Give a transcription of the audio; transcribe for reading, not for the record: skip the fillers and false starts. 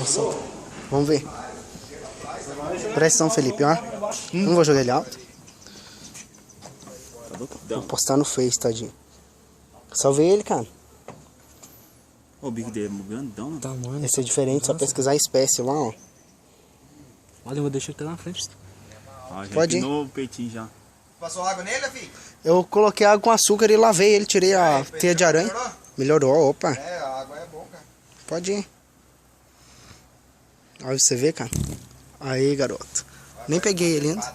Nossa, vamos ver. Presta atenção, Felipe, ó. Não vou jogar ele alto. Vou postar no Face, tadinho. Salvei ele, cara. O bico dele é grandão, né? Tamanho. Esse é diferente, só pesquisar a espécie lá, ó. Olha, eu vou deixar ele lá na frente. Ah, já Pode ir. empinou o peitinho já. Passou água nele, filho? Eu coloquei água com açúcar e lavei ele, tirei a teia de aranha. Melhorou, opa. É, a água é bom, cara. Pode ir. Olha, você vê, cara. Aí, garoto. Nem peguei ele ainda.